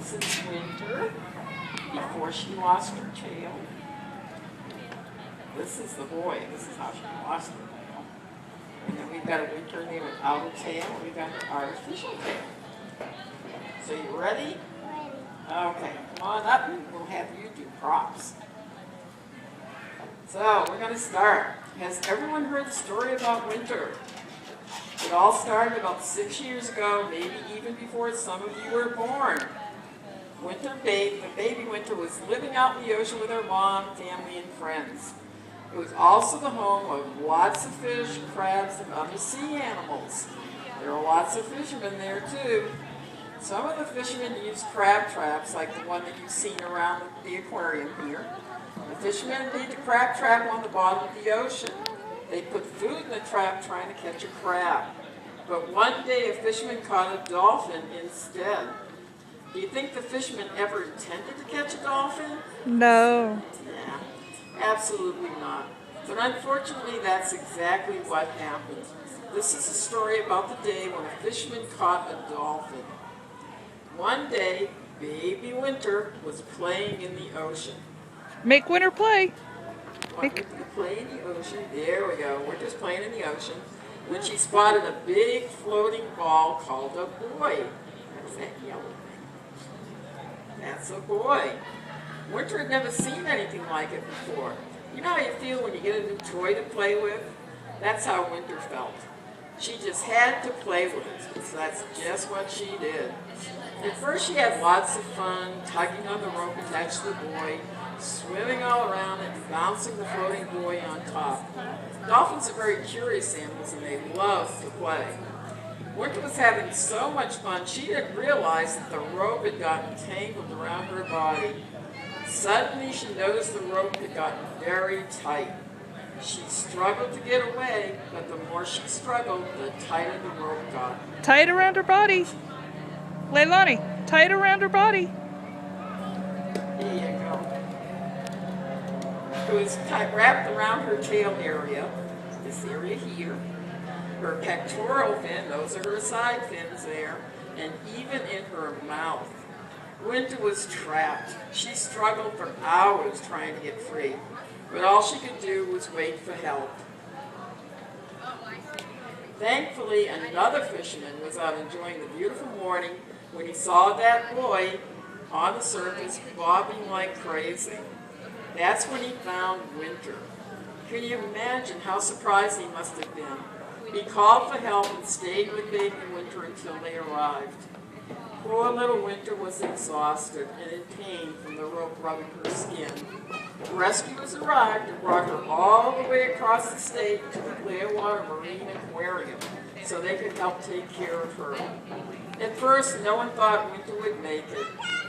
This is Winter before she lost her tail. This is the boy. This is how she lost her tail. And then we've got a Winter in there without a tail. We've got her artificial tail. So you ready? Okay, come on up and we'll have you do props. So we're going to start. Has everyone heard the story about Winter? It all started about 6 years ago, maybe even before some of you were born. The baby Winter was living out in the ocean with her mom, family, and friends. It was also the home of lots of fish, crabs, and other sea animals. There were lots of fishermen there too. Some of the fishermen used crab traps like the one that you've seen around the aquarium here. The fishermen made the crab trap on the bottom of the ocean. They put food in the trap trying to catch a crab. But one day a fisherman caught a dolphin instead. Do you think the fisherman ever intended to catch a dolphin? No. Yeah, absolutely not. But unfortunately, that's exactly what happened. This is a story about the day when a fisherman caught a dolphin. One day, baby Winter was playing in the ocean. Make Winter play. Play in the ocean. There we go. We're just playing in the ocean. When she spotted a big floating ball called a buoy. That's that yellow thing. That's a buoy. Winter had never seen anything like it before. You know how you feel when you get a new toy to play with? That's how Winter felt. She just had to play with it. So that's just what she did. At first she had lots of fun, tugging on the rope attached to the buoy, swimming all around it, and bouncing the floating buoy on top. Dolphins are very curious animals and they love to play. Winter was having so much fun she didn't realize that the rope had gotten tangled around her body. Suddenly she noticed the rope had gotten very tight. She struggled to get away, but the more she struggled, the tighter the rope got. Tie it around her body. LeiLani, tie it around her body. There you go. It was wrapped around her tail area, this area here, her pectoral fin, those are her side fins there, and even in her mouth. Winter was trapped. She struggled for hours trying to get free, but all she could do was wait for help. Thankfully, another fisherman was out enjoying the beautiful morning when he saw that buoy on the surface bobbing like crazy. That's when he found Winter. Can you imagine how surprised he must have been? He called for help and stayed with baby Winter until they arrived. Poor little Winter was exhausted and in pain from the rope rubbing her skin. Rescuers arrived and brought her all the way across the state to the Clearwater Marine Aquarium so they could help take care of her. At first, no one thought Winter would make it.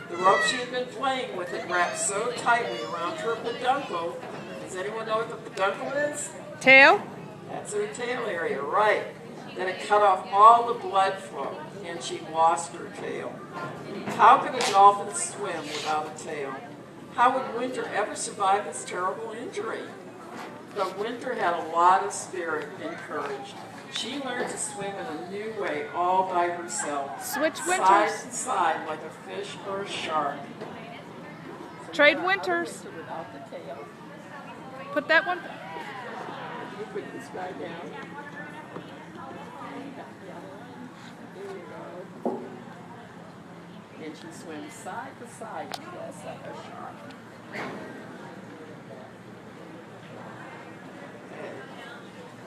The rope she had been playing with had wrapped so tightly around her peduncle. Does anyone know what the peduncle is? Tail? That's her tail area, right. Then it cut off all the blood flow, and she lost her tail. How could a dolphin swim without a tail? How would Winter ever survive this terrible injury? But Winter had a lot of spirit and courage. She learned to swim in a new way all by herself. Switch side Winters. to side like a fish or a shark. Trade Winters. Without the tail. Put that one. You put this guy down. There you go. And she swims side to side, just like a shark.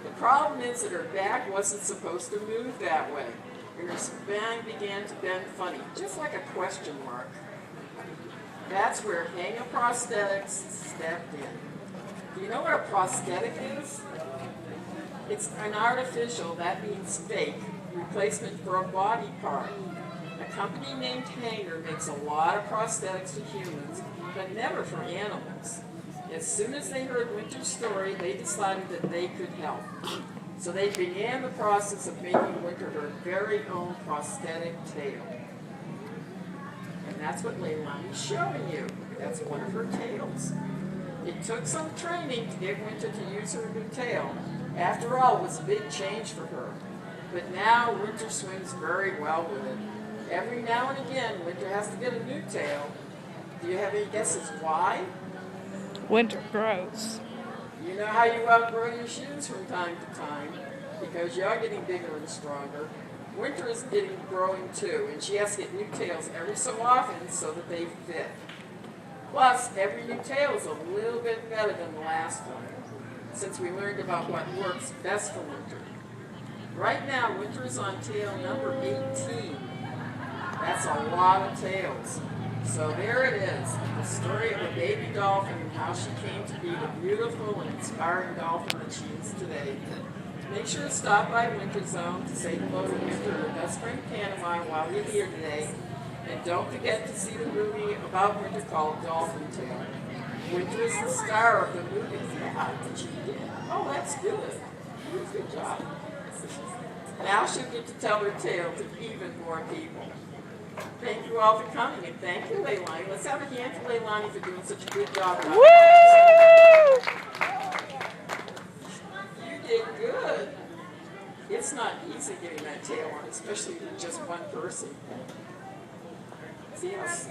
The problem is that her back wasn't supposed to move that way, and her spine began to bend funny, just like a question mark. That's where Hanger Prosthetics stepped in. Do you know what a prosthetic is? It's an artificial, that means fake, replacement for a body part. A company named Hanger makes a lot of prosthetics for humans, but never for animals. As soon as they heard Winter's story, they decided that they could help. So they began the process of making Winter her very own prosthetic tail. And that's what LeiLani's showing you. That's one of her tails. It took some training to get Winter to use her new tail. After all, it was a big change for her. But now Winter swims very well with it. Every now and again, Winter has to get a new tail. Do you have any guesses why? Winter grows. You know how you outgrow your shoes from time to time because you are getting bigger and stronger. Winter is getting growing too, and she has to get new tails every so often so that they fit. Plus, every new tail is a little bit better than the last one, since we learned about what works best for Winter. Right now, Winter is on tail number 18. That's a lot of tails. So there it is, the story of a baby dolphin and how she came to be the beautiful and inspiring dolphin that she is today. Make sure to stop by Winter Zone to say hello to Winter, her best friend Panama, while you're here today. And don't forget to see the movie about Winter called Dolphin Tale. Winter is the star of the movie. Yeah, she did. Oh, that's good. Good job. Now she'll get to tell her tale to even more people. Thank you all for coming, and thank you, LeiLani. Let's have a hand for LeiLani for doing such a good job. Woo! You did good. It's not easy getting that tail on, especially with just one person. See us?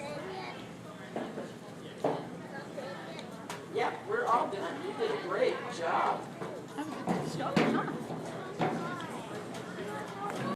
Yeah, we're all done. You did a great job.